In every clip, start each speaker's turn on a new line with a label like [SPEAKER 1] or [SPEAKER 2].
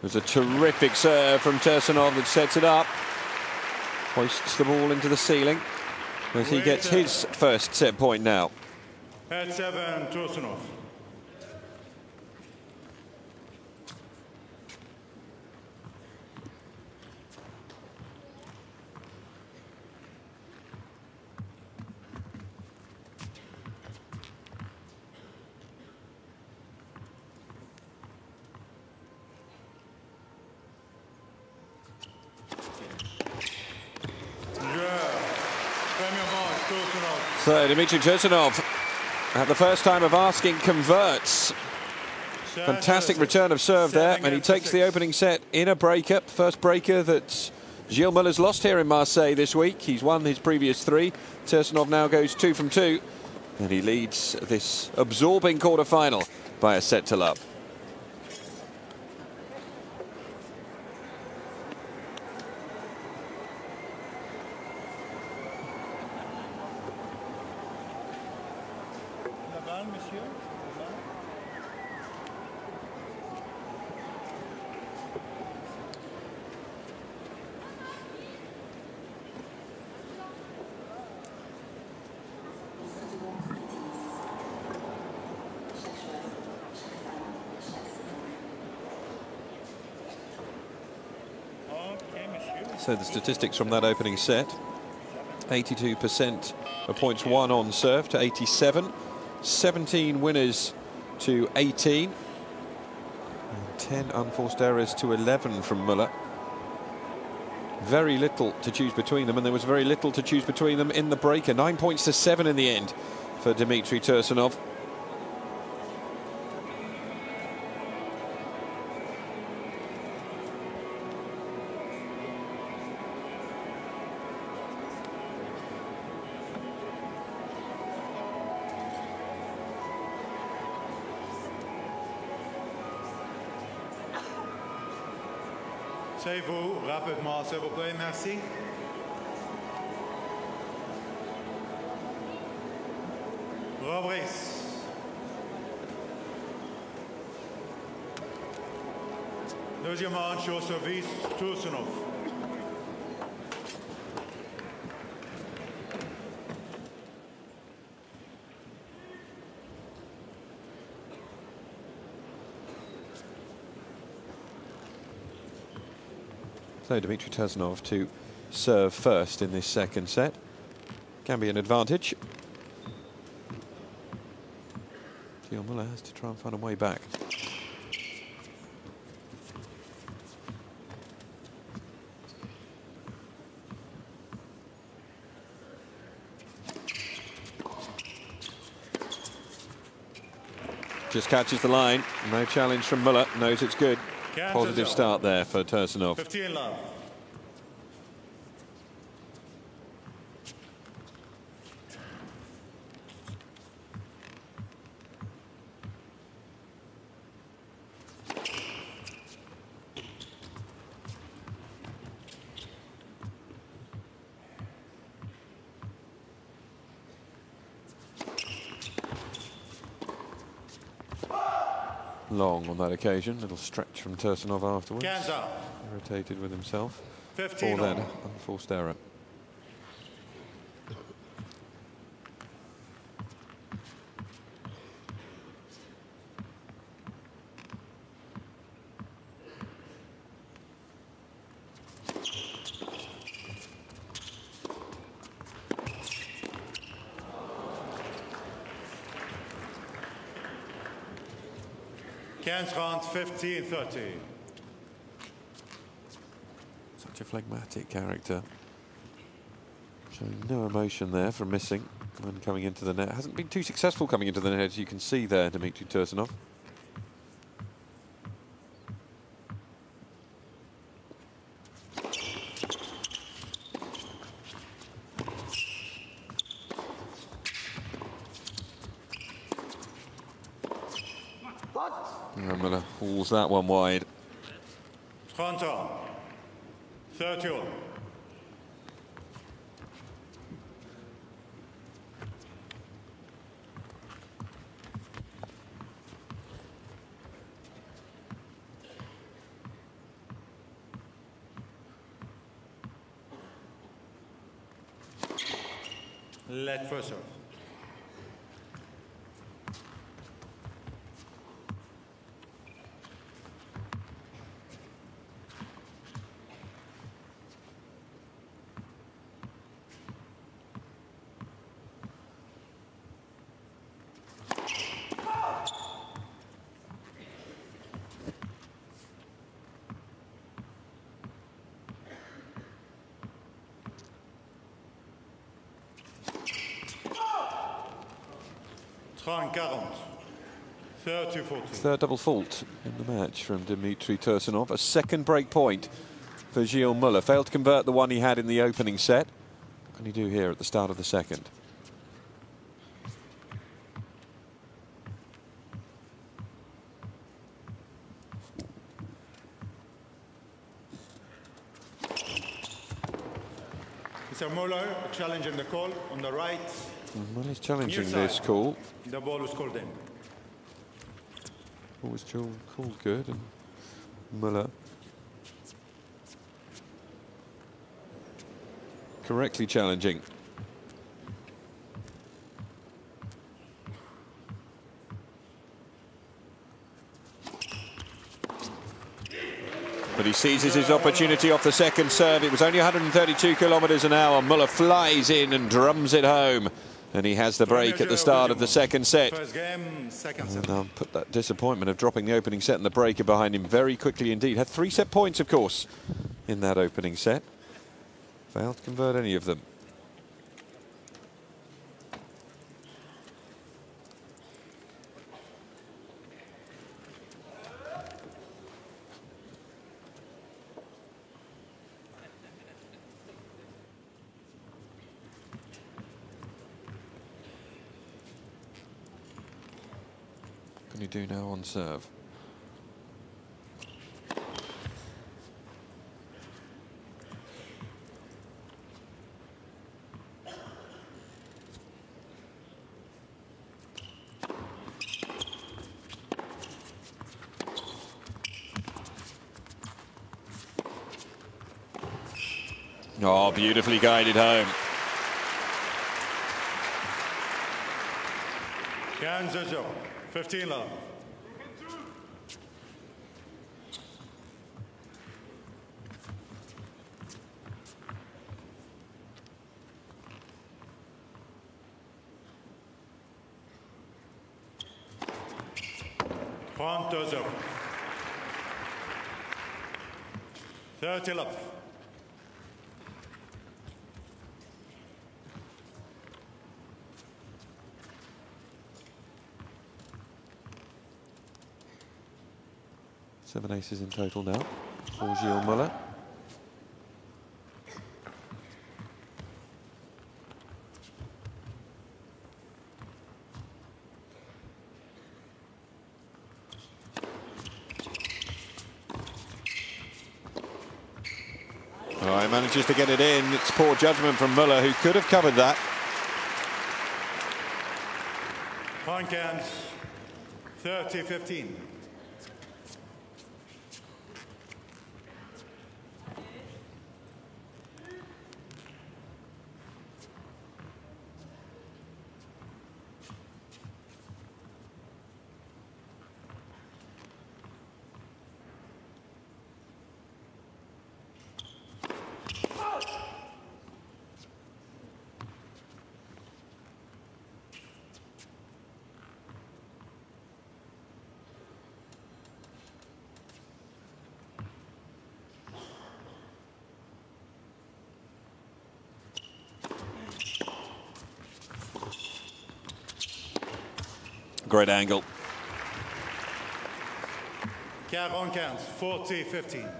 [SPEAKER 1] There's a terrific serve from Tursunov that sets it up. Hoists the ball into the ceiling as he gets his first set point now.
[SPEAKER 2] At 7, Tursunov.
[SPEAKER 1] So Dmitry Tursunov, at the first time of asking, converts. Fantastic return of serve there, and he takes the opening set in a breaker. First breaker that Gilles Muller's lost here in Marseille this week. He's won his previous 3. Tursunov now goes 2 from 2, and he leads this absorbing quarter-final by a set to love. So the statistics from that opening set: 82% of points won on serve to 87, 17 winners to 18, and 10 unforced errors to 11 from Muller. Very little to choose between them, and there was very little to choose between them in the breaker. 9 points to 7 in the end for Dmitry Tursunov.
[SPEAKER 2] C'est vous, rapidement, s'il vous plaît, merci. Fabrice. Deuxième manche au service, Tursunov.
[SPEAKER 1] So Dmitry Tursunov to serve first in this second set. Can be an advantage. Gilles Muller has to try and find a way back. Just catches the line. No challenge from Muller. Knows it's good. Positive start there for Tursunov.
[SPEAKER 2] 15 love.
[SPEAKER 1] Long on that occasion, little stretch from Tursunov afterwards.
[SPEAKER 2] Kanza.
[SPEAKER 1] Irritated with himself.
[SPEAKER 2] 15
[SPEAKER 1] for then unforced error.
[SPEAKER 2] Cannes round 15-30.
[SPEAKER 1] Such a phlegmatic character. Showing no emotion there from missing when coming into the net. Hasn't been too successful coming into the net, as you can see there, Dmitry Tursunov. And Muller hauls that one wide.
[SPEAKER 2] 30. 31. Let first serve.
[SPEAKER 1] Third double fault in the match from Dmitry Tursunov. A second break point for Gilles Muller. Failed to convert the one he had in the opening set. What can he do here at the start of the second?
[SPEAKER 2] So Muller challenging the call on the right.
[SPEAKER 1] Muller's challenging this call.
[SPEAKER 2] The ball was called in.
[SPEAKER 1] Ball was called good, and Muller correctly challenging. But he seizes his opportunity off the second serve. It was only 132 kilometers an hour. Muller flies in and drums it home. And he has the break at the start of the second set.
[SPEAKER 2] First game, second set.
[SPEAKER 1] And put that disappointment of dropping the opening set and the breaker behind him very quickly indeed. Had 3 set points, of course, in that opening set. Failed to convert any of them. What can he do now on serve? Oh, beautifully guided home.
[SPEAKER 2] Kansas, 15 love. Front 2-0. 30 love.
[SPEAKER 1] Seven aces in total now for Gilles Muller. Oh, he manages to get it in. It's poor judgment from Muller, who could have covered that.
[SPEAKER 2] Point hands, 30-15.
[SPEAKER 1] Great angle.
[SPEAKER 2] 40-15.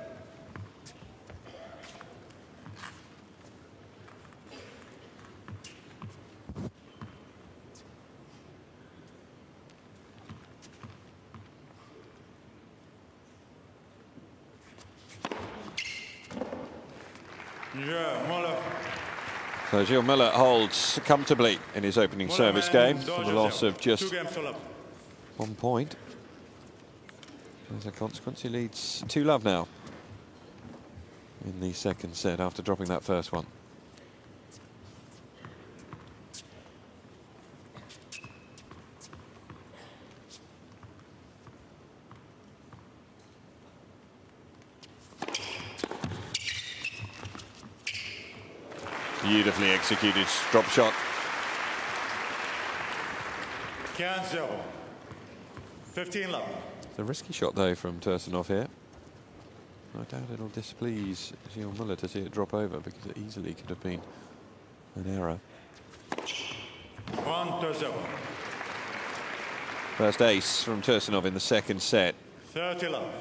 [SPEAKER 2] Yeah, Muller.
[SPEAKER 1] So Gilles Muller holds comfortably in his opening service game for the loss of just 1 point. As a consequence, he leads 2-love now in the second set after dropping that first one. Beautifully executed drop shot.
[SPEAKER 2] 15-0. 15 love.
[SPEAKER 1] It's a risky shot, though, from Tursunov here. I doubt it'll displease Gilles Muller to see it drop over, because it easily could have been an error.
[SPEAKER 2] 1-0.
[SPEAKER 1] First ace from Tursunov in the second set.
[SPEAKER 2] 30 love.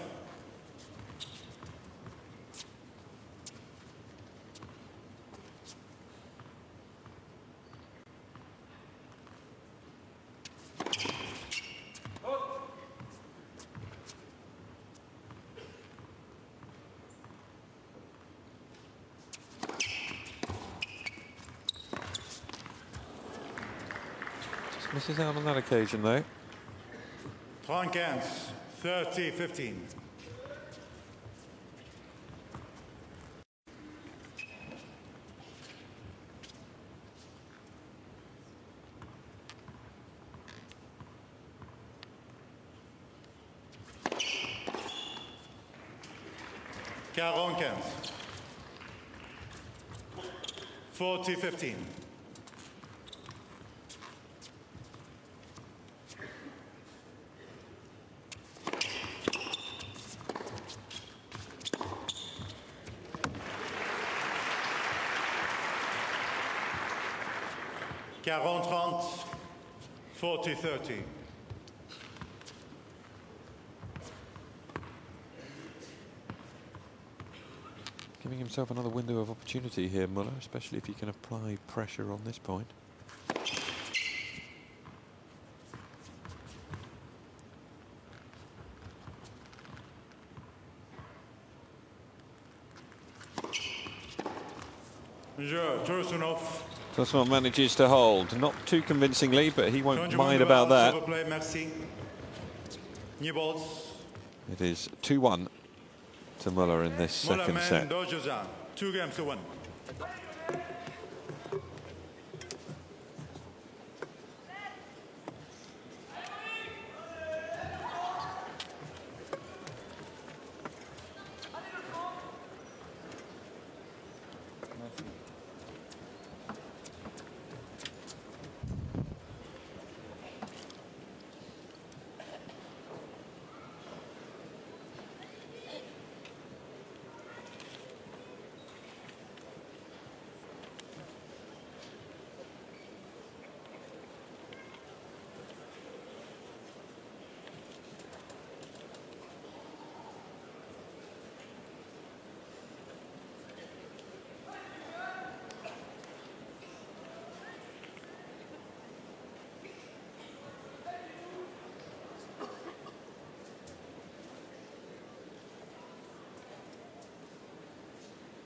[SPEAKER 1] Misses out on that occasion, though.
[SPEAKER 2] 30-15. 40-15. 40-30. 40-30.
[SPEAKER 1] Giving himself another window of opportunity here, Muller, especially if he can apply pressure on this point.
[SPEAKER 2] Tursunov.
[SPEAKER 1] Tursunov manages to hold. Not too convincingly, but he won't mind about that. It is 2-1 to Muller in this second set.
[SPEAKER 2] 2 games to 1.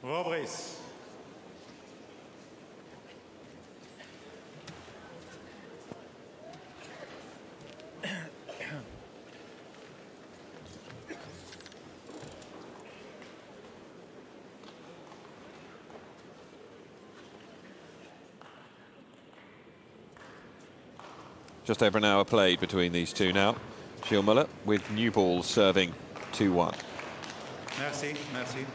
[SPEAKER 2] Robrice.
[SPEAKER 1] Just over an hour played between these two now. Gilles Muller with new balls serving 2-1.
[SPEAKER 2] Merci, merci.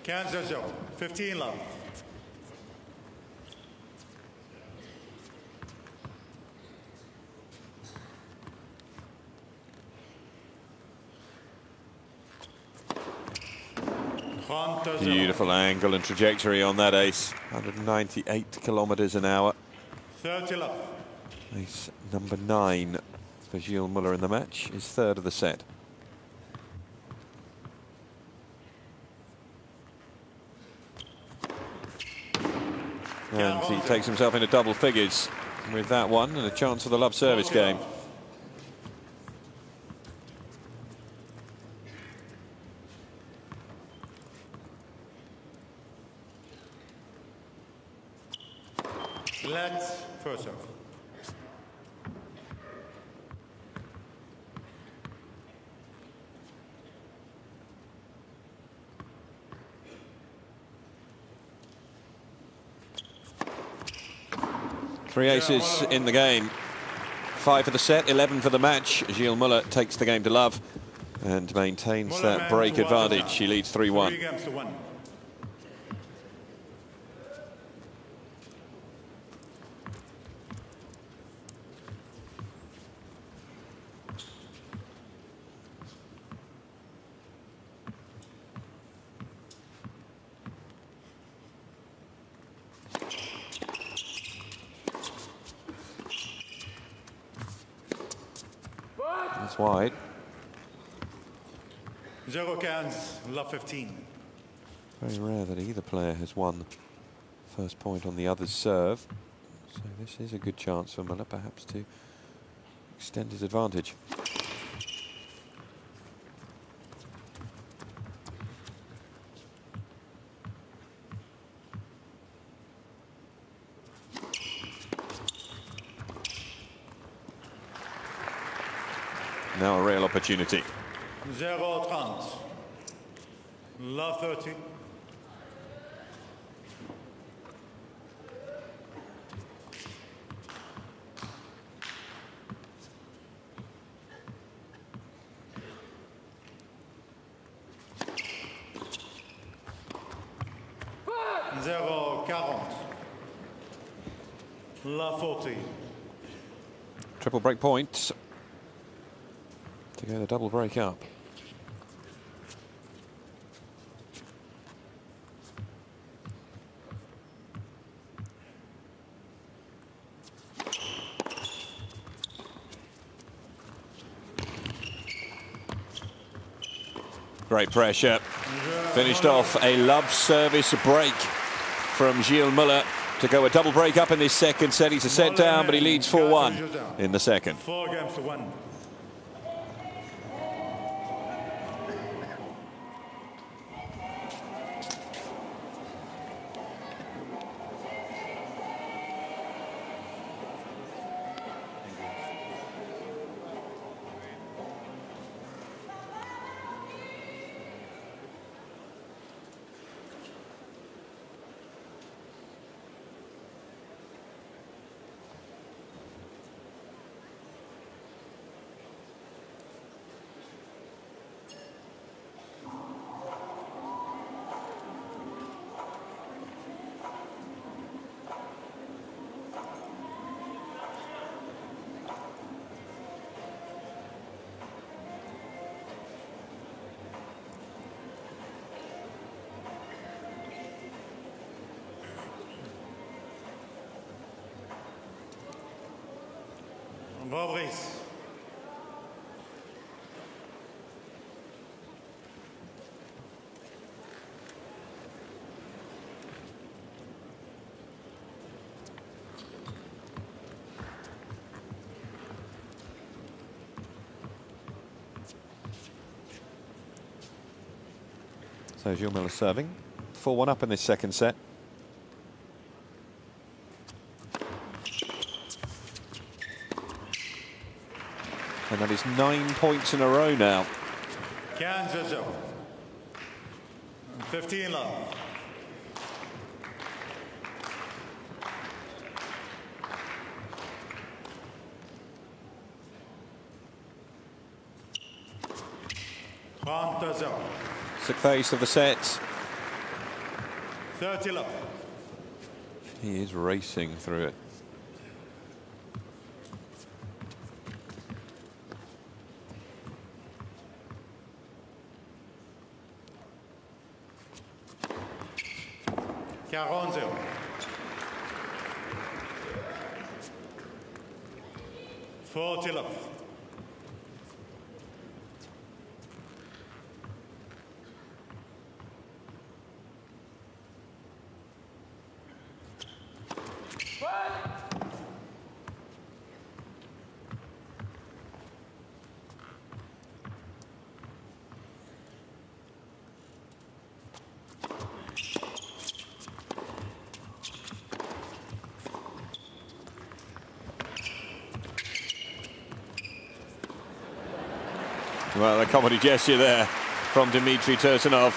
[SPEAKER 2] Kansas 15 love.
[SPEAKER 1] Beautiful angle and trajectory on that ace. 198 kilometers an hour.
[SPEAKER 2] 30 love.
[SPEAKER 1] Ace number 9 for Gilles Muller in the match, his third of the set. And he takes himself into double figures with that one, and a chance for the love service game.
[SPEAKER 2] Let's first serve.
[SPEAKER 1] Three aces in the game. 5 for the set, 11 for the match. Gilles Muller takes the game to love and maintains that break advantage. He leads 3-1.
[SPEAKER 2] 3 games to 1.
[SPEAKER 1] That's wide.
[SPEAKER 2] 0-15, love 15.
[SPEAKER 1] Very rare that either player has won first point on the other's serve. So this is a good chance for Muller perhaps to extend his advantage. Now a real opportunity.
[SPEAKER 2] 0-30, love 30. Love 40.
[SPEAKER 1] Triple break point to get a double break up. Great pressure. Finished off a love service break from Gilles Muller to go a double break up in this second set. He's a set down, but he leads 4-1 in the second.
[SPEAKER 2] 4 games to 1. Fabrice.
[SPEAKER 1] So Gilles Muller serving. 4-1 up in this second set. And that is 9 points in a row now.
[SPEAKER 2] 15-0. 15 love.
[SPEAKER 1] Sixth ace of the set.
[SPEAKER 2] 30 love.
[SPEAKER 1] He is racing through it.
[SPEAKER 2] Caronzo. 40 love.
[SPEAKER 1] Well, a comedy gesture there from Dmitry Tursunov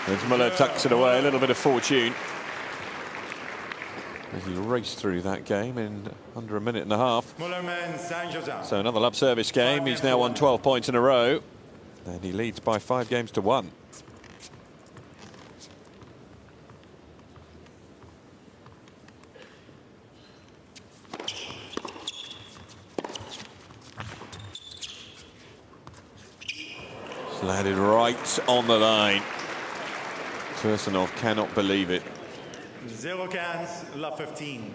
[SPEAKER 1] as Muller tucks it away. A little bit of fortune. as he raced through that game in under a minute and a half.
[SPEAKER 2] Muller,
[SPEAKER 1] So another love service game. He's now on 12 points in a row, and he leads by 5 games to 1. Landed right on the line. Tursunov cannot believe it.
[SPEAKER 2] 0-15, love 15.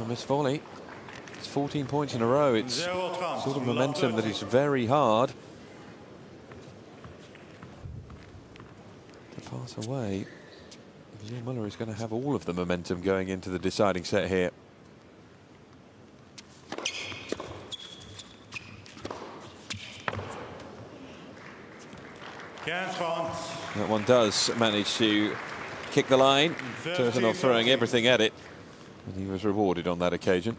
[SPEAKER 1] Miss volley. It's 14 points in a row. It's sort of momentum that is very hard to pass away. Gilles Muller is going to have all of the momentum going into the deciding set here. That one does manage to kick the line. Tursunov throwing everything at it, and he was rewarded on that occasion.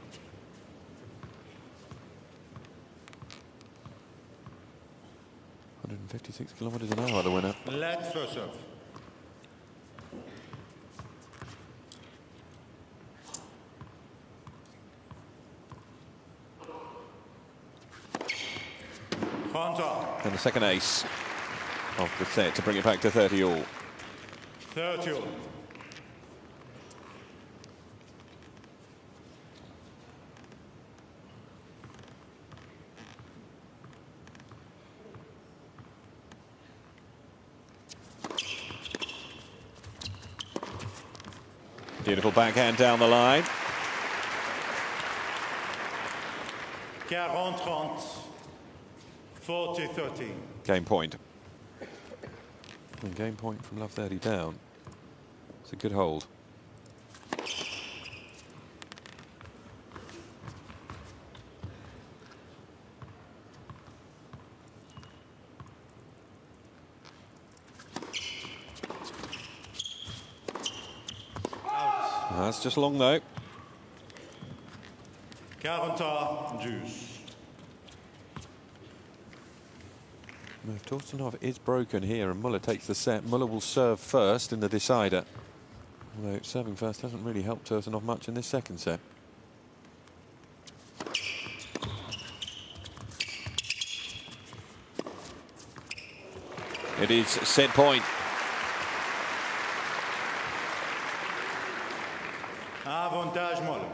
[SPEAKER 1] .156 kilometers an hour, the winner.
[SPEAKER 2] Let Tursunov.
[SPEAKER 1] And the second ace of the set to bring it back to 30 all.
[SPEAKER 2] 30 all.
[SPEAKER 1] Beautiful backhand down the line.
[SPEAKER 2] 40-30. 40-13.
[SPEAKER 1] Game point. And game point from love 30 down. It's a good hold. That's just long though.
[SPEAKER 2] 40 juice.
[SPEAKER 1] If Tursunov is broken here and Muller takes the set, Muller will serve first in the decider. Although serving first hasn't really helped Tursunov much in this second set. It is set point.
[SPEAKER 2] Avantage Muller.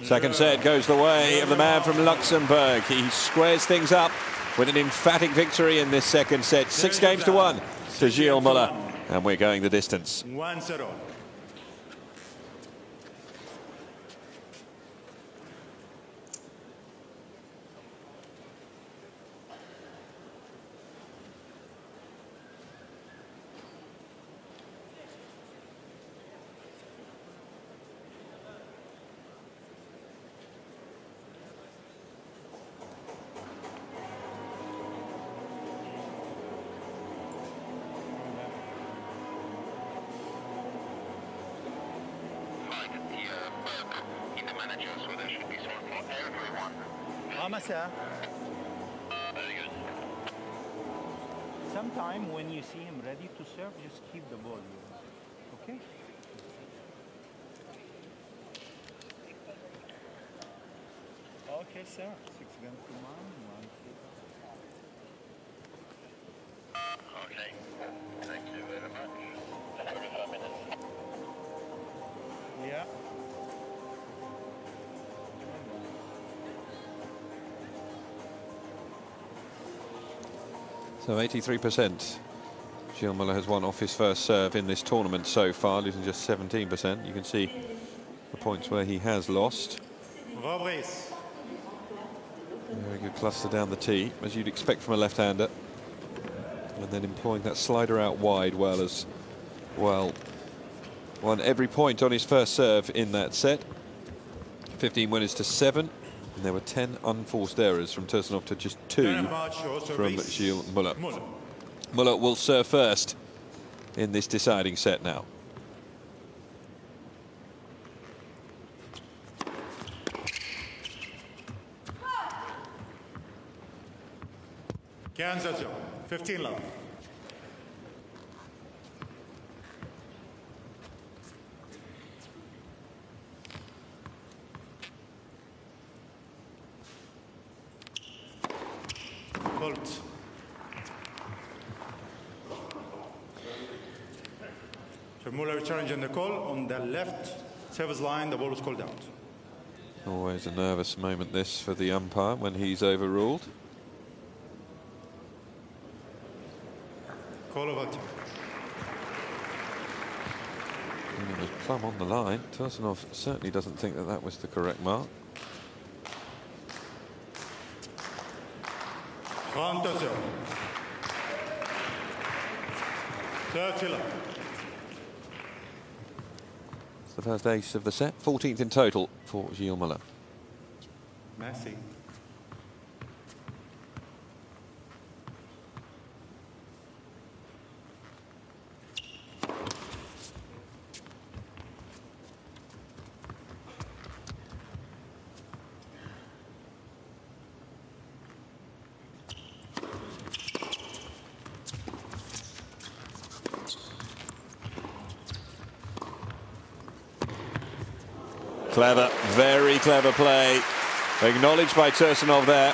[SPEAKER 1] Second set goes the way of the man from Luxembourg. He squares things up with an emphatic victory in this second set. 6 games to 1 to Gilles Muller. And we're going the distance.
[SPEAKER 2] 1-0.
[SPEAKER 3] Sometime when you see him ready to serve, just keep the ball. Okay? Okay, sir. 6 games to 1.
[SPEAKER 4] Okay. Thank you very much.
[SPEAKER 3] Yeah.
[SPEAKER 1] So 83%. Gilles Muller has won off his first serve in this tournament so far, losing just 17%. You can see the points where he has lost.
[SPEAKER 2] Fabrice.
[SPEAKER 1] Very good cluster down the tee, as you'd expect from a left-hander. And then employing that slider out wide well as well. Won every point on his first serve in that set. 15 winners to 7. And there were 10 unforced errors from Tursunov to just 2 from Gilles Muller. Muller will serve first in this deciding set now.
[SPEAKER 2] Kansas, 15 love. Colt. So Muller challenging the call on the left service line. The ball was called out.
[SPEAKER 1] Always a nervous moment this for the umpire when he's overruled.
[SPEAKER 2] Call over.
[SPEAKER 1] And it was plumb on the line. Tursunov certainly doesn't think that that was the correct mark.
[SPEAKER 2] 30. 30 love.
[SPEAKER 1] It's the first ace of the set, 14th in total for Gilles Muller.
[SPEAKER 2] Merci.
[SPEAKER 1] Clever, very clever play. Acknowledged by Tursunov there.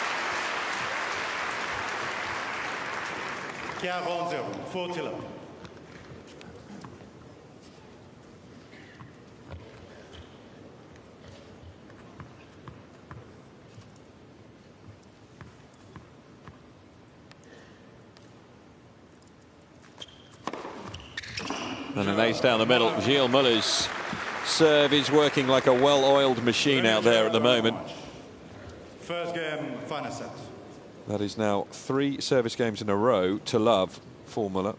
[SPEAKER 2] 40 love.
[SPEAKER 1] And an ace down the middle. Gilles Muller's serve is working like a well-oiled machine out there at the moment.
[SPEAKER 2] First game, final set.
[SPEAKER 1] That is now 3 service games in a row to love for Muller.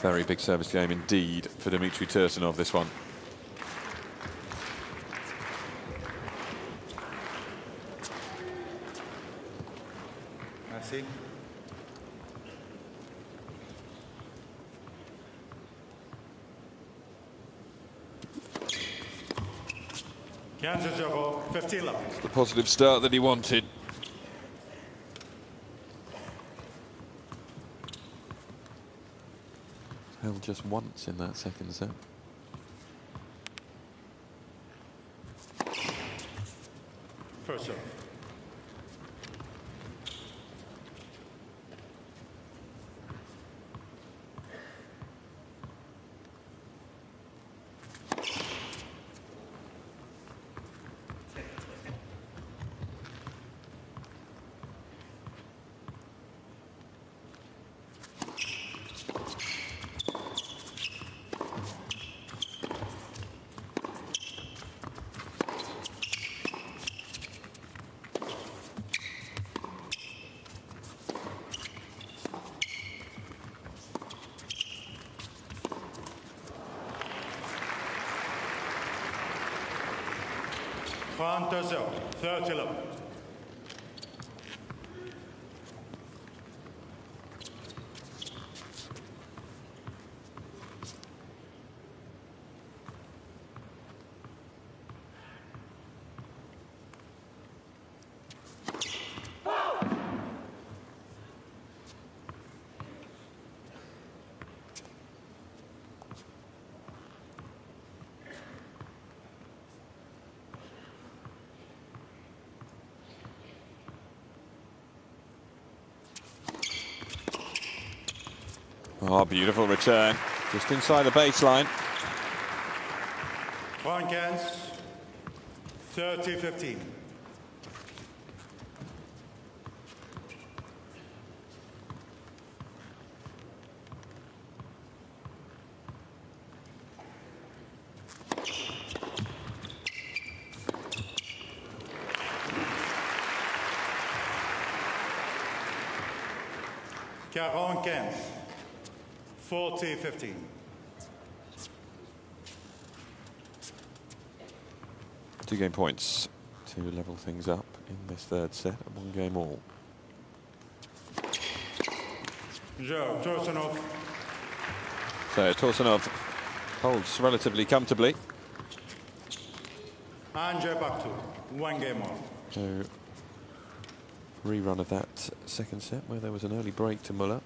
[SPEAKER 1] Very big service game indeed for Dmitry Tursunov, this one.
[SPEAKER 2] Merci. Kansas 15 love.
[SPEAKER 1] It's the positive start that he wanted. Held just once in that second set.
[SPEAKER 2] First serve. Tursunov, 30 love.
[SPEAKER 1] Oh, beautiful return. Just inside the baseline.
[SPEAKER 2] One Kansas, 30-15. 45, 40-15.
[SPEAKER 1] Two-game points to level things up in this third set, at 1 game all.
[SPEAKER 2] Joe, Tursunov.
[SPEAKER 1] So Tursunov holds relatively comfortably.
[SPEAKER 2] And Joe back to 1 game all.
[SPEAKER 1] So rerun of that second set where there was an early break to Muller.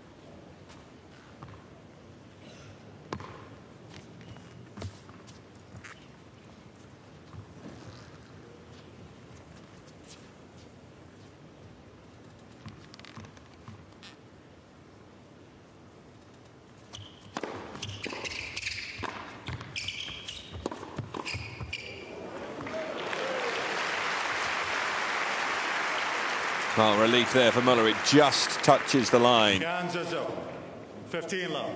[SPEAKER 1] Well, relief there for Muller. It just touches the line.
[SPEAKER 2] 15 love.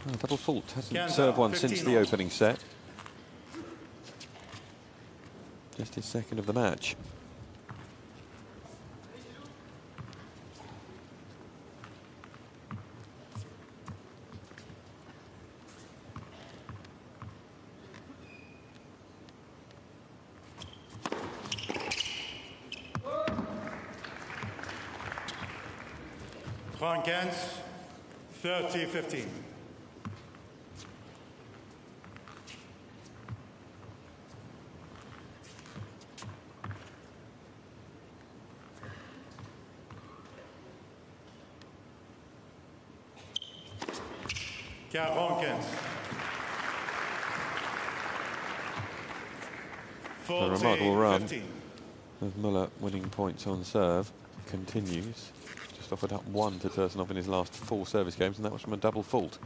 [SPEAKER 1] Oh, double fault. Hasn't served one since the opening set. Just his second of the match.
[SPEAKER 2] Franckens, 30-15.
[SPEAKER 1] A remarkable run of Muller winning points on serve continues. Just offered up 1 to Tursunov in his last 4 service games, and that was from a double fault.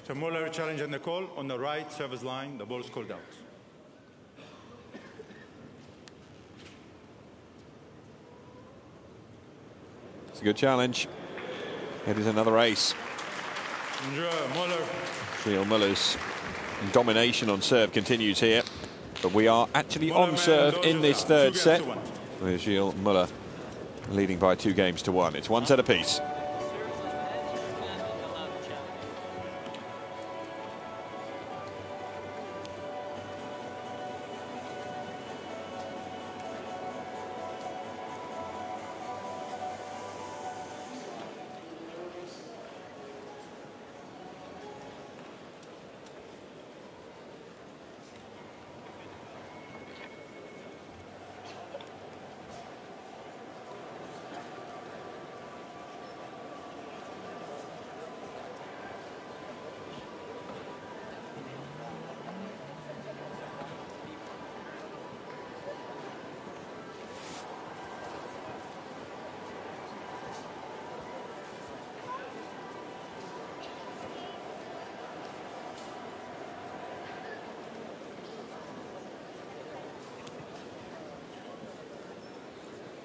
[SPEAKER 2] So Muller challenging the call on the right service line. The ball is called out.
[SPEAKER 1] It's a good challenge. It is another ace.
[SPEAKER 2] Muller.
[SPEAKER 1] Gilles Muller's domination on serve continues here, but we are actually on serve in this third set with Gilles Muller leading by 2 games to 1. It's 1 set apiece.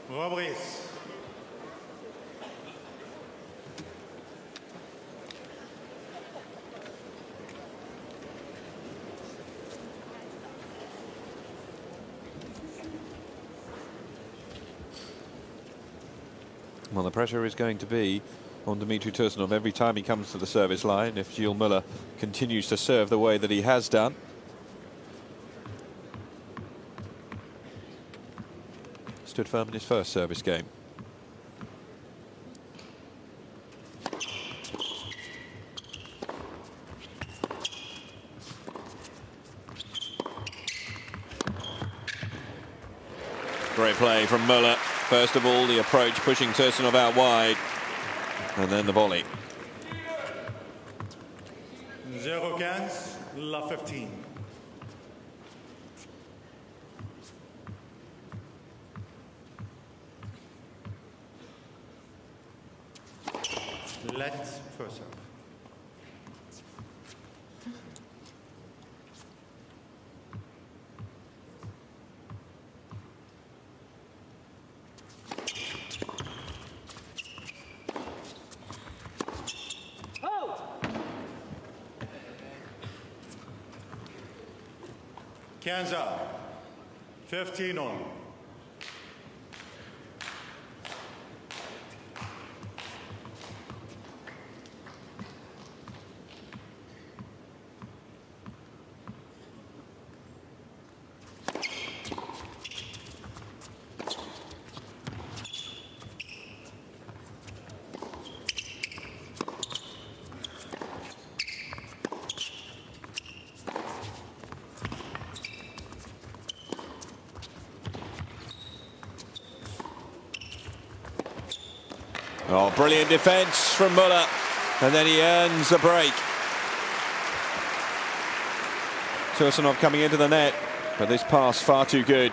[SPEAKER 2] Fabrice.
[SPEAKER 1] Well, the pressure is going to be on Dmitry Tursunov every time he comes to the service line if Gilles Muller continues to serve the way that he has done. Stood firm in his first service game. Great play from Muller. First of all, the approach pushing Tursunov out wide, and then the volley.
[SPEAKER 2] 0-15, la 15. Let first serve. Kansas, 15 on.
[SPEAKER 1] Oh, brilliant defence from Muller, and then he earns a break. Tursunov coming into the net, but this pass far too good.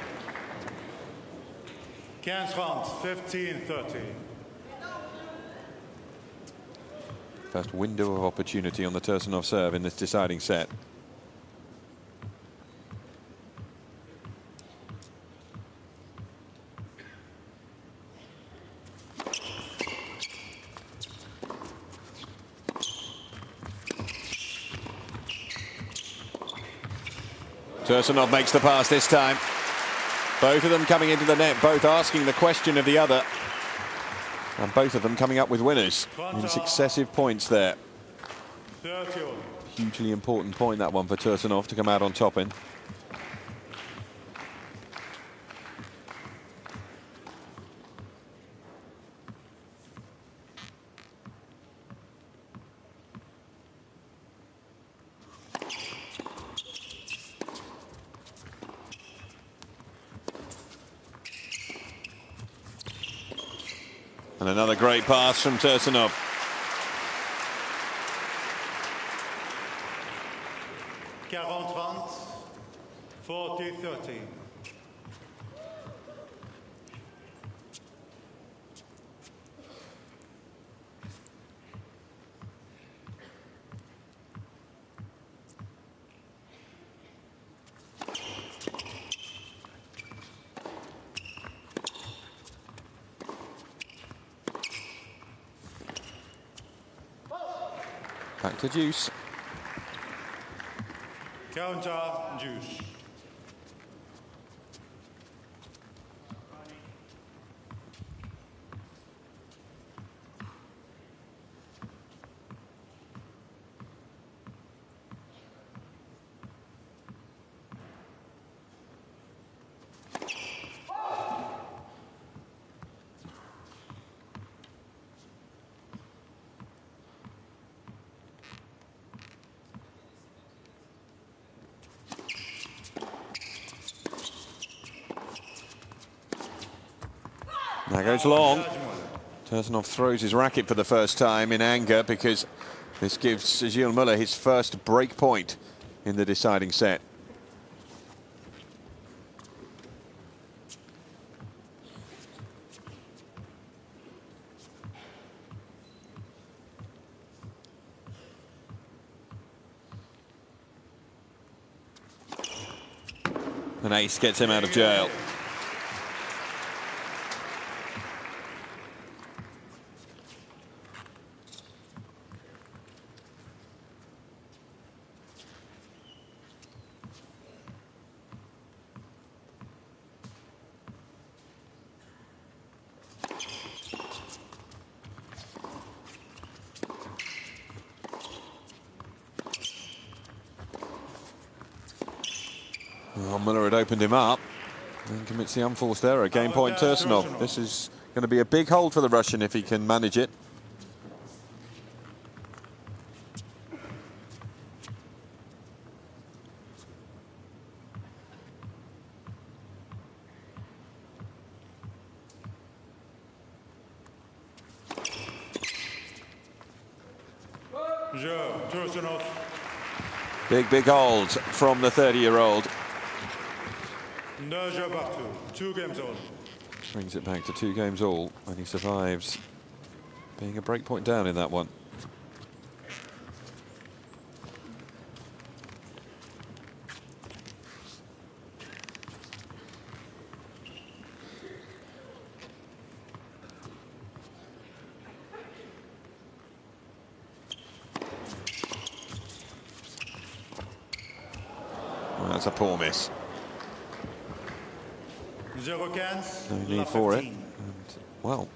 [SPEAKER 2] Kansas, 15-30.
[SPEAKER 1] First window of opportunity on the Tursunov serve in this deciding set. Tursunov makes the pass this time. Both of them coming into the net, both asking the question of the other. And both of them coming up with winners in successive points there. Hugely important point, that one, for Tursunov to come out on top in. And another great pass from Tursunov.
[SPEAKER 2] Quarante, 40-30.
[SPEAKER 1] Back to deuce.
[SPEAKER 2] Counter, deuce.
[SPEAKER 1] Now goes long. Tursunov throws his racket for the first time in anger because this gives Gilles Muller his first break point in the deciding set. An ace gets him out of jail. Well, Muller had opened him up and commits the unforced error. Game point Tursunov. This is going to be a big hold for the Russian if he can manage it.
[SPEAKER 2] Tursunov,
[SPEAKER 1] Big hold from the 30-year-old.
[SPEAKER 2] No jeu partout. 2 games all.
[SPEAKER 1] Brings it back to 2 games all, and he survives being a break point down in that one. Well, that's a poor miss.
[SPEAKER 2] 0-15.
[SPEAKER 1] No need for it. And, well,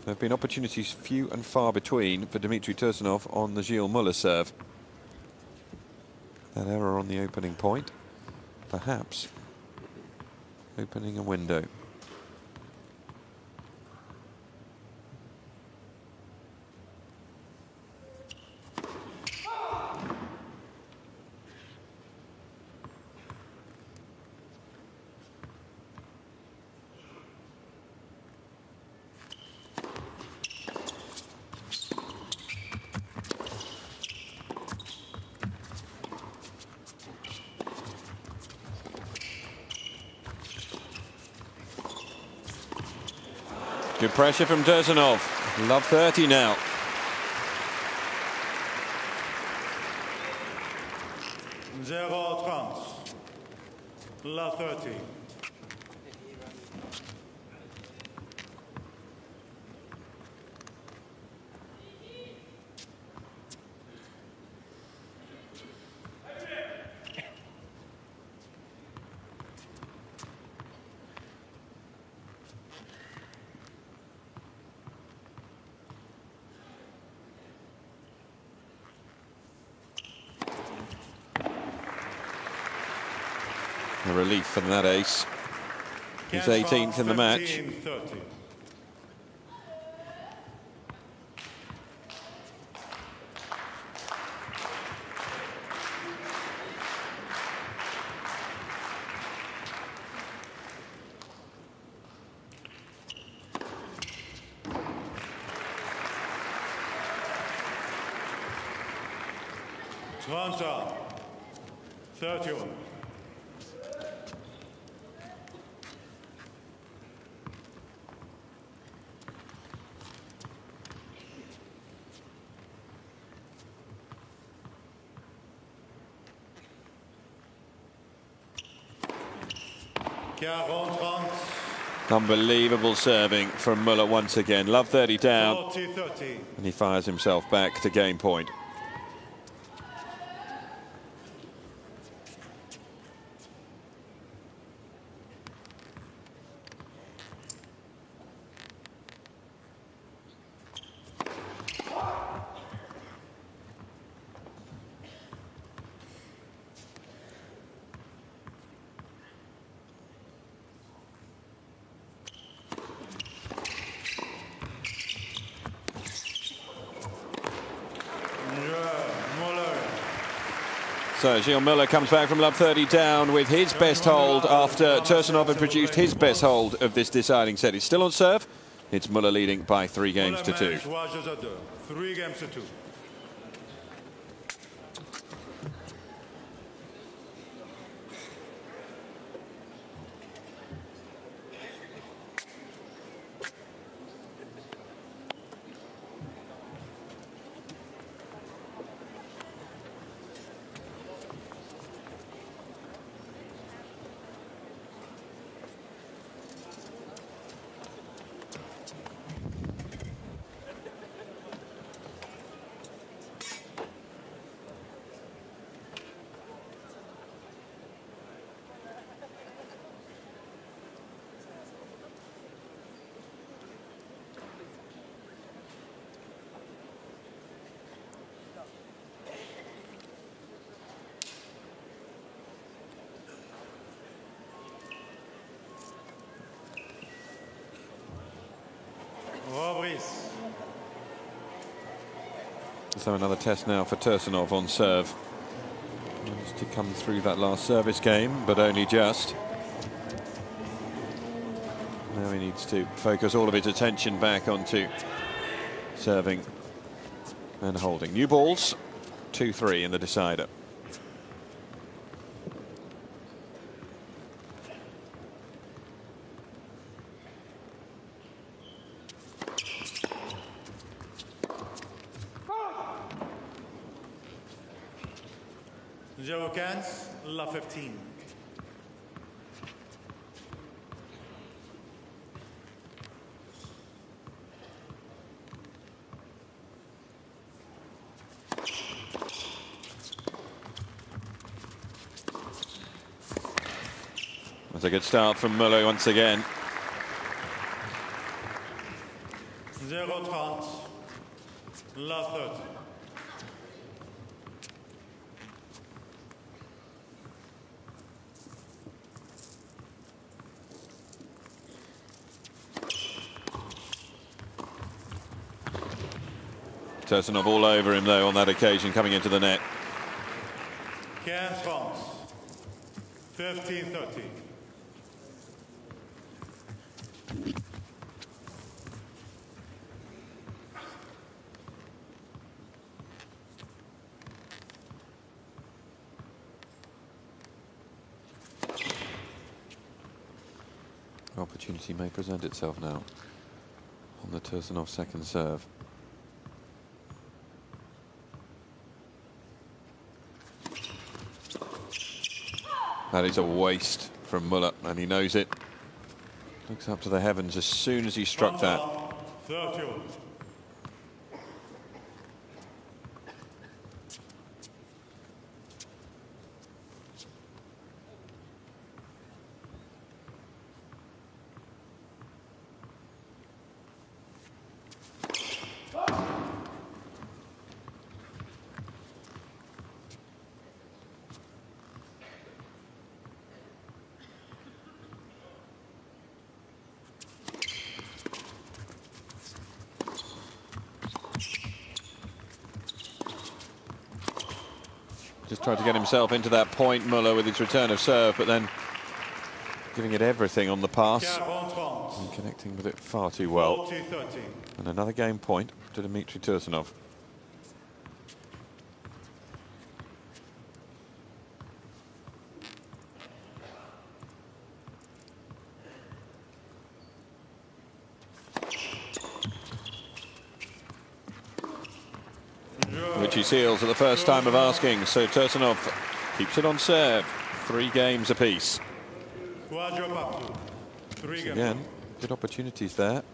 [SPEAKER 1] there have been opportunities few and far between for Dmitry Tursunov on the Gilles Muller serve. That error on the opening point, perhaps opening a window. Good pressure from Tursunov. Love 30 now.
[SPEAKER 2] Love 30.
[SPEAKER 1] A relief from that ace. He's 18th in the match.
[SPEAKER 2] 30. Toronto, 31.
[SPEAKER 1] Unbelievable serving from Muller once again. Love 30 down.
[SPEAKER 2] 40-30.
[SPEAKER 1] And he fires himself back to game point. So Gilles Muller comes back from love 30 down with his best hold after Tursunov had produced his best hold of this deciding set. He's still on serve. It's Muller leading by 3 games to 2.
[SPEAKER 2] 3 games to 2.
[SPEAKER 1] So another test now for Tursunov on serve. Managed to come through that last service game, but only just. Now he needs to focus all of his attention back onto serving and holding. New balls, 2-3 in the decider.
[SPEAKER 2] 0-15, la 15.
[SPEAKER 1] That's a good start from Muller once again.
[SPEAKER 2] 0-30, la 30.
[SPEAKER 1] Tursunov all over him though on that occasion, coming into the net.
[SPEAKER 2] 15-30. 15-30.
[SPEAKER 1] Opportunity may present itself now on the Tursunov second serve. That is a waste from Muller, and he knows it. Looks up to the heavens as soon as he struck that.
[SPEAKER 2] 30.
[SPEAKER 1] Just tried to get himself into that point, Muller, with his return of serve, but then giving it everything on the pass and connecting with it far too well.
[SPEAKER 2] 40-30.
[SPEAKER 1] And another game point to Dmitry Tursunov. Which he seals at the first time of asking, so Tursunov keeps it on serve. 3 games apiece. Again, good opportunities there.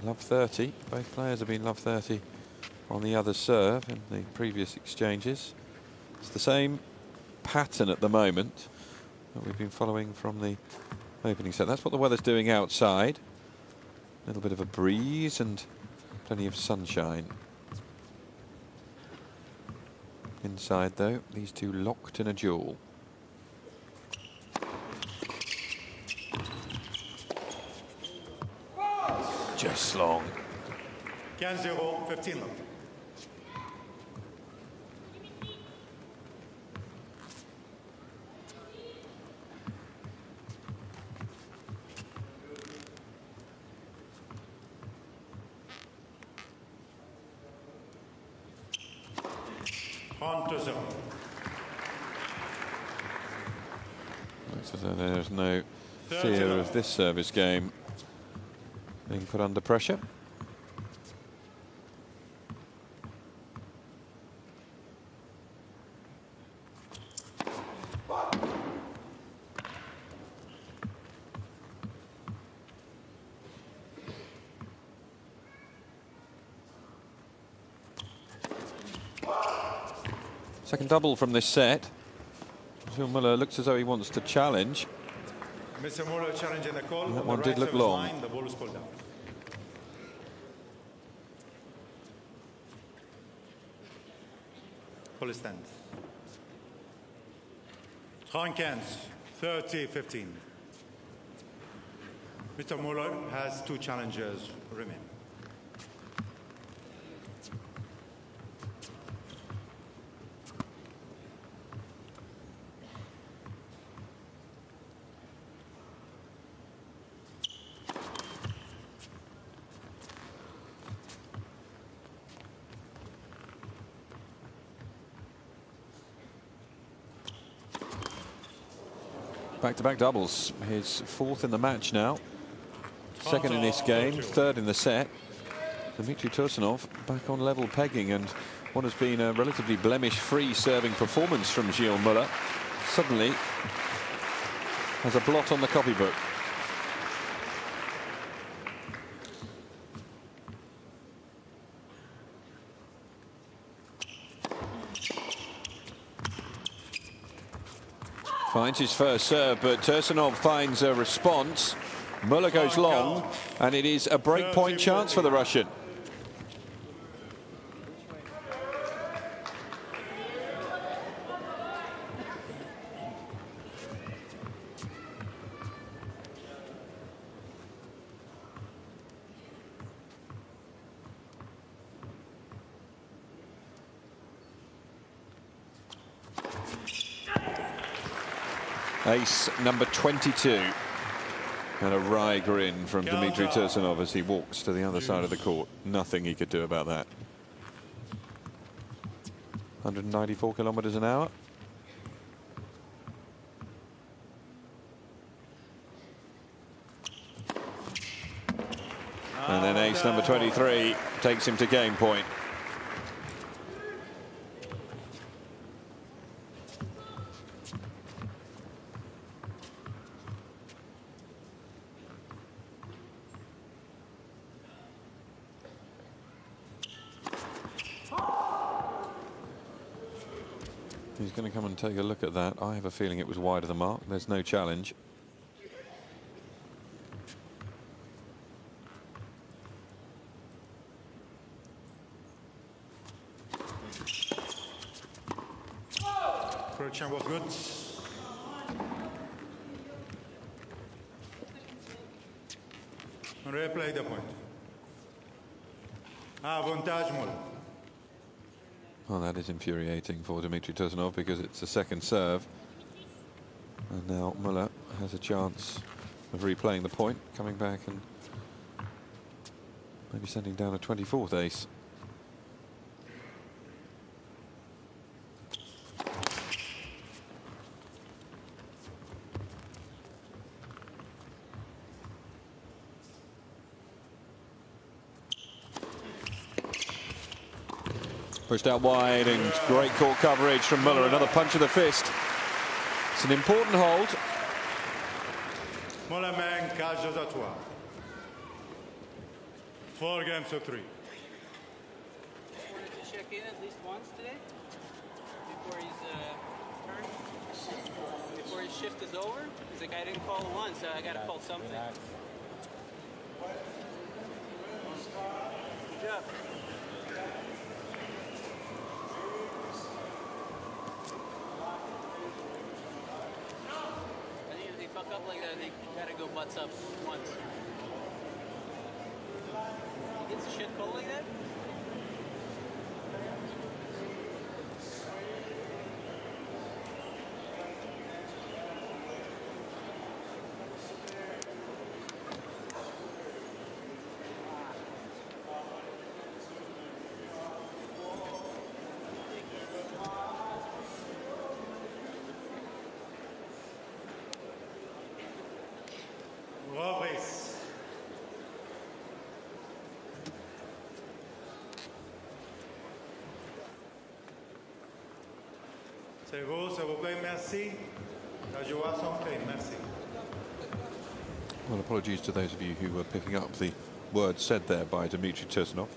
[SPEAKER 1] Love 30. Both players have been love 30 on the other serve in the previous exchanges. It's the same pattern at the moment that we've been following from the opening set. That's what the weather's doing outside. A little bit of a breeze and plenty of sunshine. Inside, though, these two locked in a duel. Just long.
[SPEAKER 2] 15-0, 15 long.
[SPEAKER 1] Looks as though there's no fear of this service game being put under pressure. Second double from this set. Muller looks as though he wants to challenge.
[SPEAKER 2] Mr. Muller challenging the call.
[SPEAKER 1] That one did look long.
[SPEAKER 2] Line, the ball is pulled out. Full stand. 15, 30-15. Mr. Muller has 2 challengers remaining.
[SPEAKER 1] Back-to-back doubles. His 4th in the match now. 2nd in this game, 3rd in the set. Dmitry Tursunov back on level pegging, and What has been a relatively blemish-free serving performance from Gilles Muller suddenly has a blot on the copybook. Finds his first serve, but Tursunov finds a response. Muller goes long, and it is a break-point chance for the Russian. Ace number 22. And a wry grin from Dmitry Tursunov as he walks to the other side of the court. Nothing he could do about that. 194 kilometers an hour. And then ace number 23 takes him to game point. He's going to come and take a look at that. I have a feeling it was wide of the mark. There's no challenge.
[SPEAKER 2] Correction was good. Replay the point. Avantage Muller.
[SPEAKER 1] Well, that is infuriating for Dmitry Tursunov because it's a second serve. And now Muller has a chance of replaying the point, coming back and maybe sending down a 24th ace. Pushed out wide and great court coverage from Muller. Another punch of the fist. It's an important hold.
[SPEAKER 2] Muller man, cage à 3. 4 games to 3.
[SPEAKER 5] Wanted to check in at least once today before his turn, before his shift is over. He's like, I didn't call once, so I got to call something. Good job. Fuck up like that, they gotta go butts up once. He gets a shit call like that?
[SPEAKER 2] C'est vous, s'il vous plaît, merci. La joie sont faits, merci.
[SPEAKER 1] Well, apologies to those of you who were picking up the words said there by Dmitry Tursunov.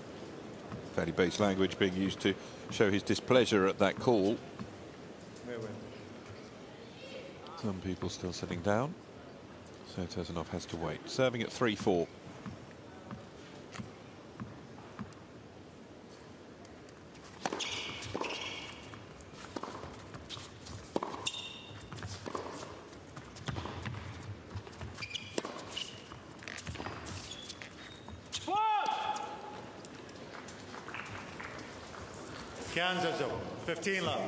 [SPEAKER 1] Fairly base language being used to show his displeasure at that call. Some people still sitting down, so Tursunov has to wait. Serving at 3-4.
[SPEAKER 2] Kansas 15 love.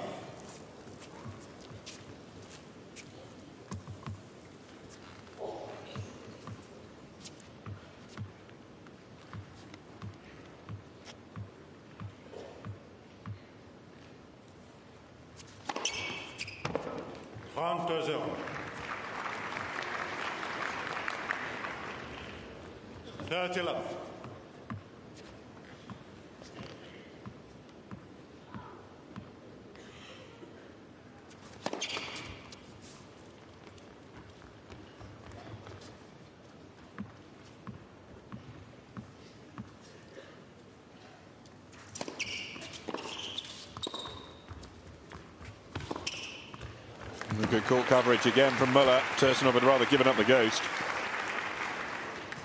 [SPEAKER 1] Good court coverage again from Muller. Tursunov had rather given up the ghost.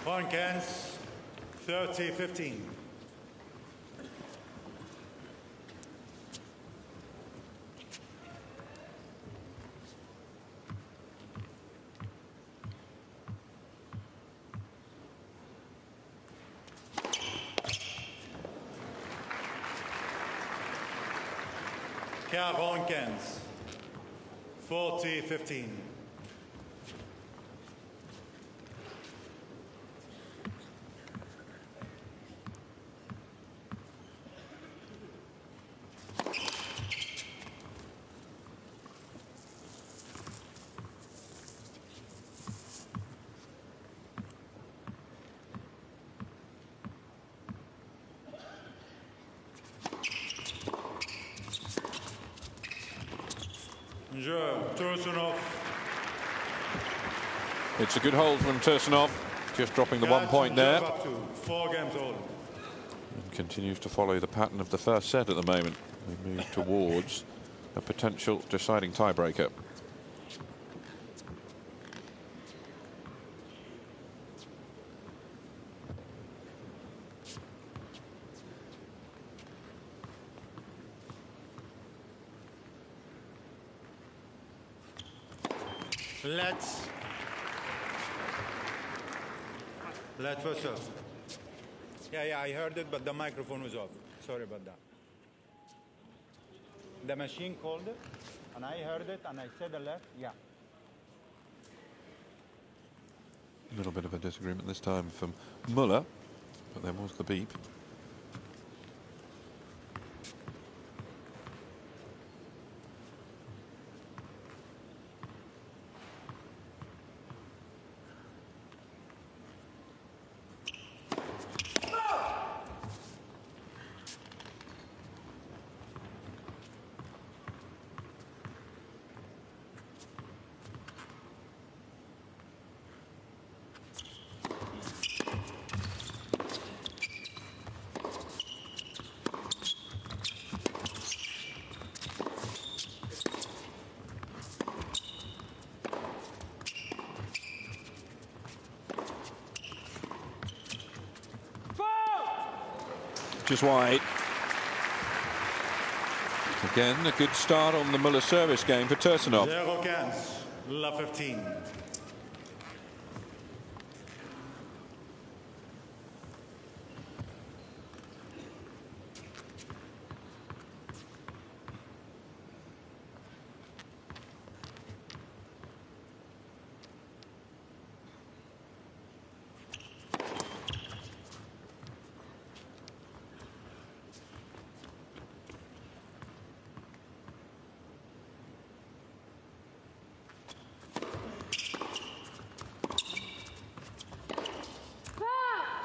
[SPEAKER 2] Point cans, 30-15. Point cans, 40-15. Tursunov.
[SPEAKER 1] It's a good hold from Tursunov, just dropping the 1 point there.
[SPEAKER 2] 4 games old.
[SPEAKER 1] And continues to follow the pattern of the first set at the moment. We move towards a potential deciding tiebreaker.
[SPEAKER 2] Let's first serve. Yeah, I heard it, but the microphone was off. Sorry about that. The machine called it, and I heard it, and I said the left, yeah.
[SPEAKER 1] A little bit of a disagreement this time from Muller, but there was the beep. Just wide. Again, a good start on the Muller service game for Tursunov.
[SPEAKER 2] 0 cans, la 15.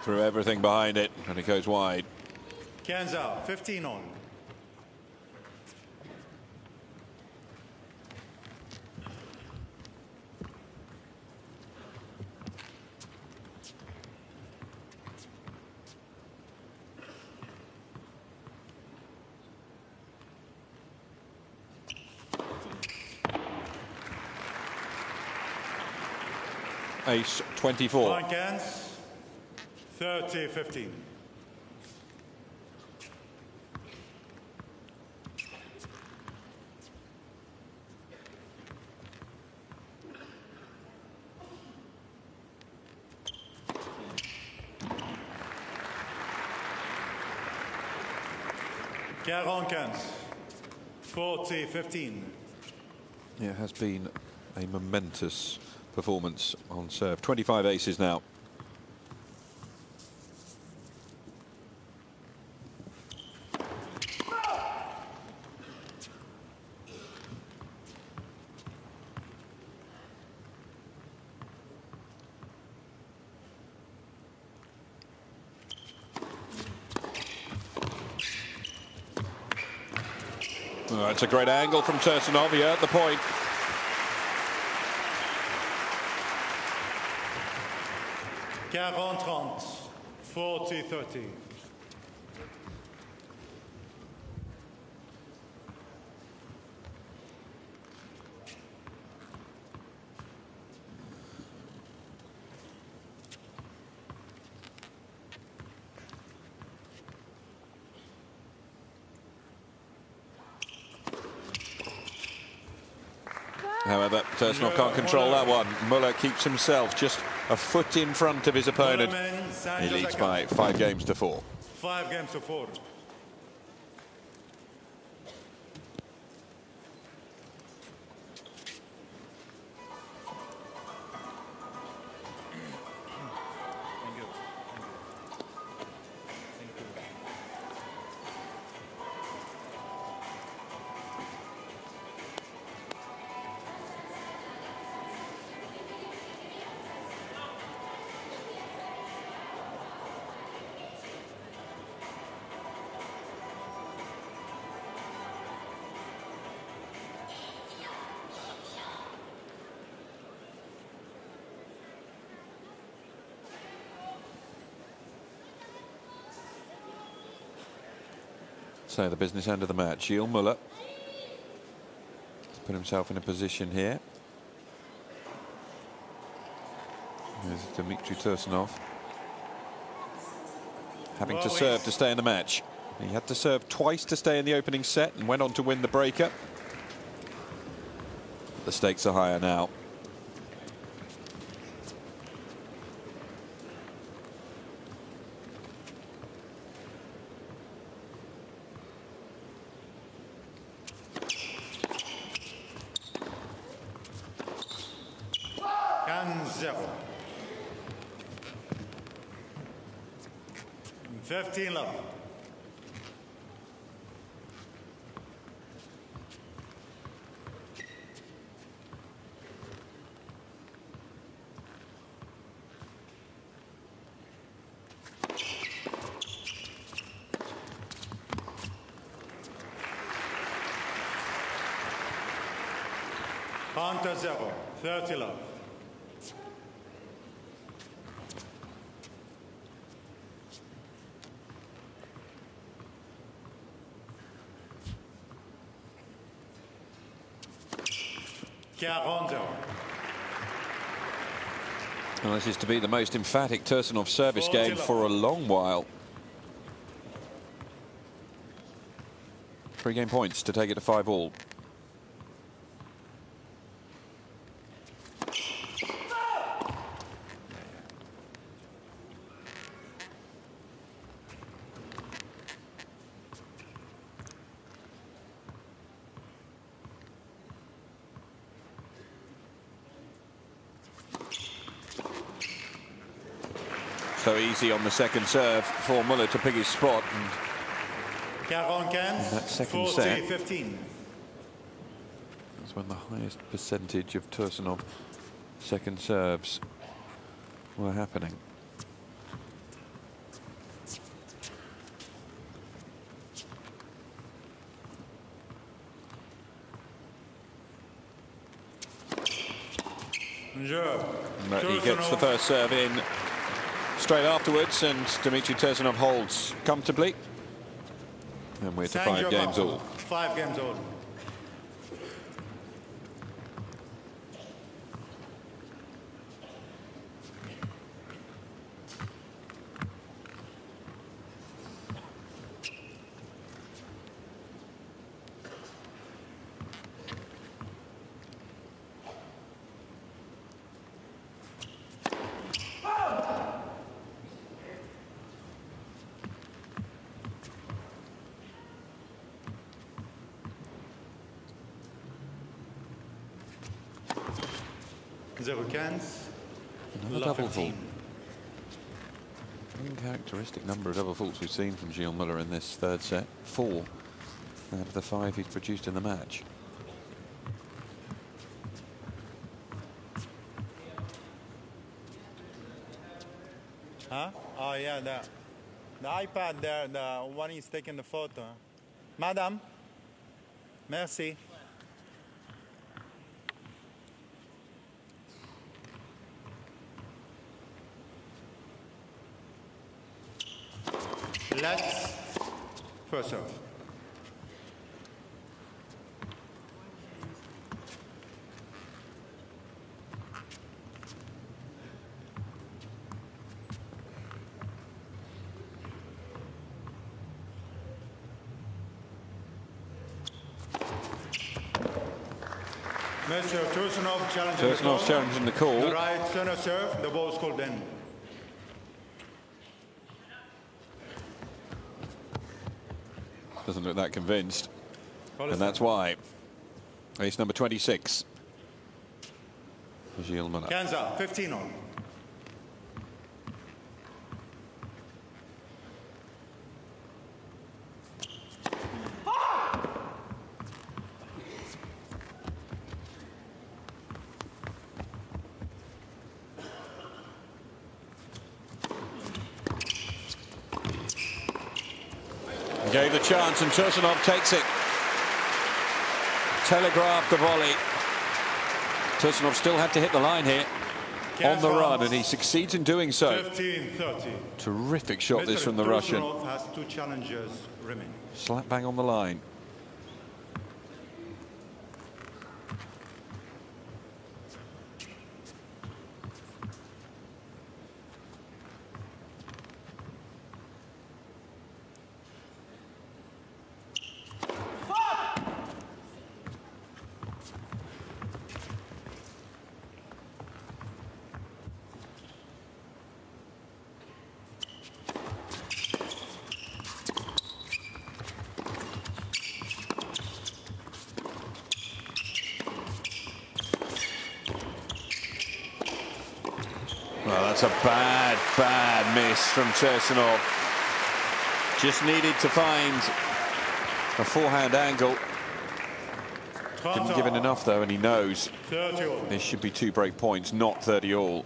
[SPEAKER 1] Threw everything behind it, and it goes wide.
[SPEAKER 2] Cans out, 15 on.
[SPEAKER 1] Ace 24.
[SPEAKER 2] 1 cans. 30-15. Cans. 40-15.
[SPEAKER 1] Yeah, it has been a momentous performance on serve. 25 aces now. Oh, it's a great angle from Tursunov here at the point.
[SPEAKER 2] Quarante, 40-30.
[SPEAKER 1] However, Tursunov can't control that one. Muller keeps himself just a foot in front of his opponent. He leads by 5 games to 4.
[SPEAKER 2] 5 games to 4.
[SPEAKER 1] So the business end of the match. Gilles Muller has put himself in a position here. There's Dmitry Tursunov having to serve to stay in the match. He had to serve twice to stay in the opening set and went on to win the breaker. The stakes are higher now.
[SPEAKER 2] Zero. 15 love. Counter 0. 30 love.
[SPEAKER 1] Well, this is to be the most emphatic Tursunov service game for a long while. 3 game points to take it to 5-all. So easy on the second serve for Muller to pick his spot. And that second set,
[SPEAKER 2] 15.
[SPEAKER 1] that's when the highest percentage of Tursunov second serves were happening. But he gets the first serve in straight afterwards, and Dmitry Tursunov holds comfortably. And we're to 5 games all.
[SPEAKER 2] 5 games all. Zero cans.
[SPEAKER 1] Another double fault. Uncharacteristic number of double faults we've seen from Gilles Muller in this third set. 4 out of the 5 he's produced in the match.
[SPEAKER 2] Huh? Oh yeah, the iPad there, the one is taking the photo. Madam, merci. Let's first serve. Mr. Tursunov challenging
[SPEAKER 1] Tursunov's
[SPEAKER 2] the call.
[SPEAKER 1] challenging the call.
[SPEAKER 2] The right center serve, the ball is called in.
[SPEAKER 1] Doesn't look that convinced. And that's why. Ace number 26. Gilles Muller.
[SPEAKER 2] Kanza, 15 on.
[SPEAKER 1] Gave the chance and Tursunov takes it. Telegraphed the volley. Tursunov still had to hit the line here on the run, and he succeeds in doing so.
[SPEAKER 2] 15-30.
[SPEAKER 1] Terrific shot this from the Russian.
[SPEAKER 2] Tursunov has 2 challenges remaining.
[SPEAKER 1] Slap bang on the line. Well, that's a bad miss from Tursunov. Just needed to find a forehand angle. Didn't give it enough, though, and he knows this should be 2 break points, not 30 all.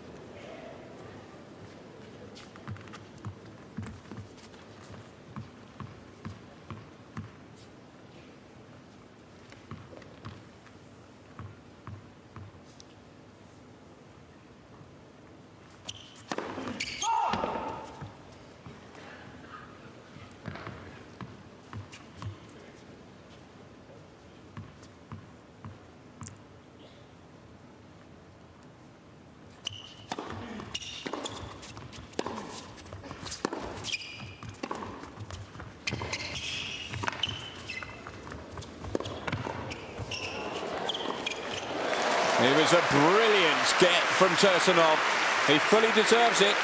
[SPEAKER 1] It was a brilliant get from Tursunov. He fully deserves it.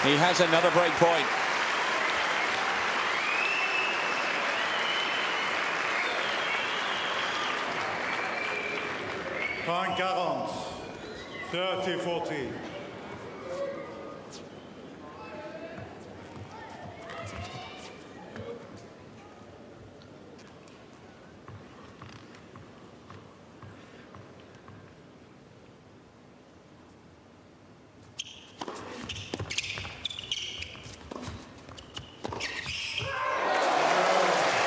[SPEAKER 1] He has another break point.
[SPEAKER 2] Point 40, 30-40.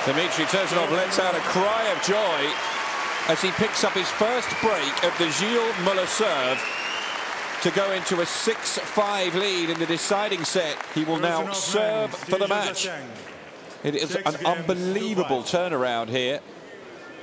[SPEAKER 1] Dmitry Tursunov lets out a cry of joy as he picks up his first break of the Gilles Muller serve to go into a 6-5 lead in the deciding set. He will now serve for the match. It is an unbelievable turnaround here.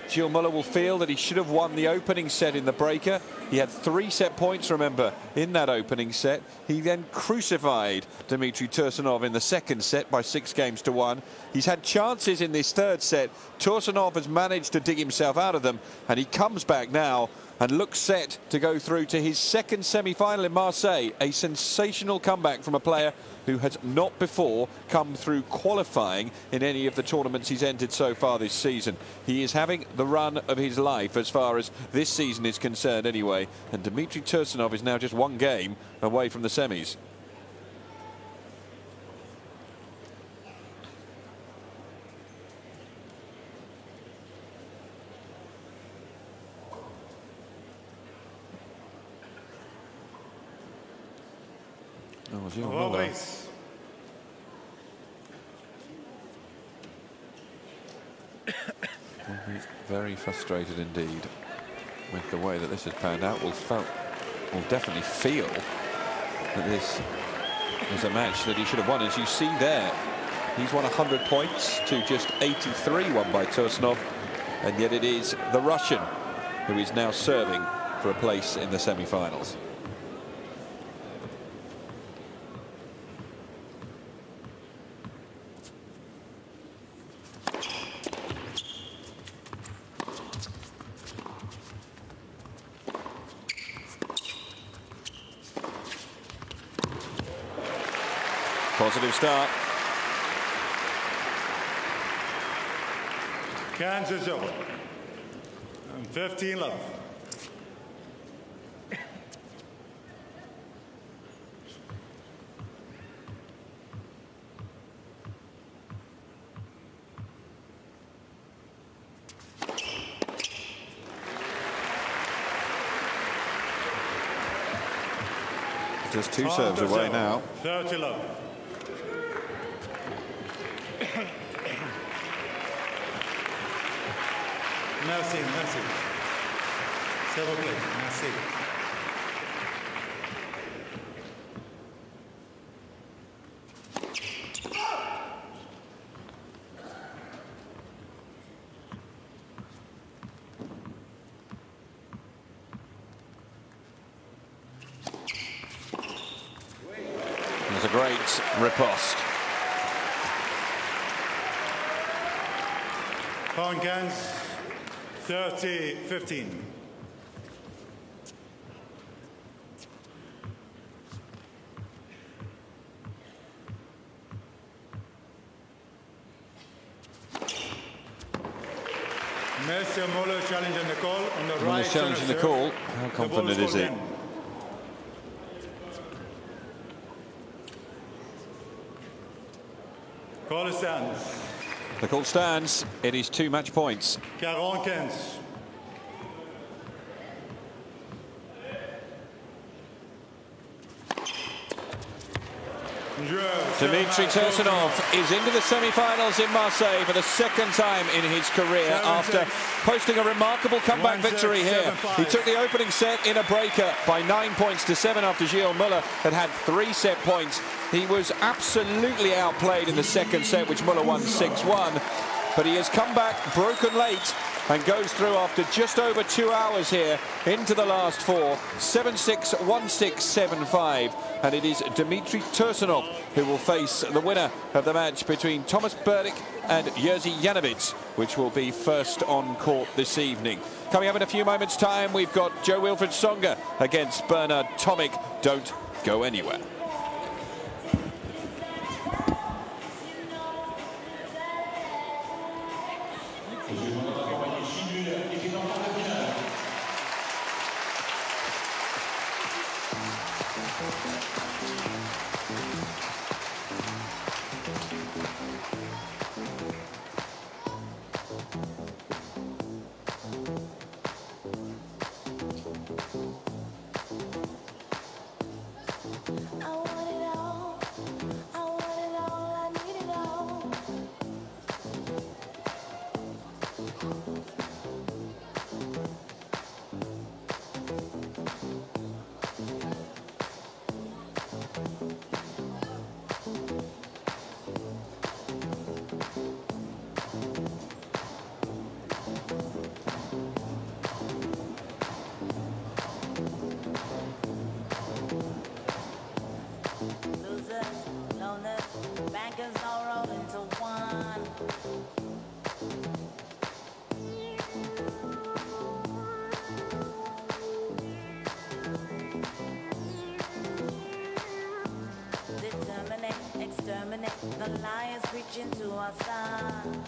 [SPEAKER 1] Gilles Muller will feel that he should have won the opening set in the breaker. He had 3 set points, remember, in that opening set. He then crucified Dmitry Tursunov in the second set by 6-1. He's had chances in this third set. Tursunov has managed to dig himself out of them, and he comes back now and looks set to go through to his second semi-final in Marseille. A sensational comeback from a player who has not before come through qualifying in any of the tournaments he's entered so far this season. He is having the run of his life as far as this season is concerned anyway, and Dmitry Tursunov is now just 1 game away from the semis. Oh, Gilles Muller. Will be very frustrated indeed with the way that this has panned out. Will definitely feel that this is a match that he should have won. As you see there, he's won 100 points to just 83 won by Tursunov, and yet it is the Russian who is now serving for a place in the semi-finals. Positive start.
[SPEAKER 2] Kansas over. And 15 love.
[SPEAKER 1] Just 2 serves away now.
[SPEAKER 2] 30 love. Merci, merci. S'il vous plaît, merci.
[SPEAKER 1] There's a great riposte.
[SPEAKER 2] Fountains, 30-15. Mr. Muller challenging the call on the right.
[SPEAKER 1] Muller's challenging the call. How confident is he?
[SPEAKER 2] Call stands.
[SPEAKER 1] The call stands. It is 2 match points.
[SPEAKER 2] 40-15.
[SPEAKER 1] Dmitry Tursunov is into the semi-finals in Marseille for the 2nd time in his career after posting a remarkable comeback victory here. He took the opening set in a breaker by 9 points to 7 after Muller had had 3 set points. He was absolutely outplayed in the 2nd set, which Muller won 6-1. But he has come back broken late and goes through after just over 2 hours here into the last 4. 7-6, 1-6, 7-5. And it is Dmitry Tursunov who will face the winner of the match between Thomas Berdych and Jerzy Janowicz, which will be first on court this evening. Coming up in a few moments' time, we've got Jo-Wilfried Tsonga against Bernard Tomic. Don't go anywhere.
[SPEAKER 6] Exterminate the lions preaching to our sons.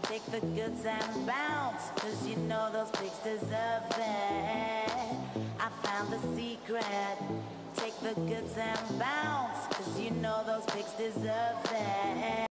[SPEAKER 6] Take the goods and bounce, cause you know those pigs deserve it. I found the secret. Take the goods and bounce, cause you know those pigs deserve it.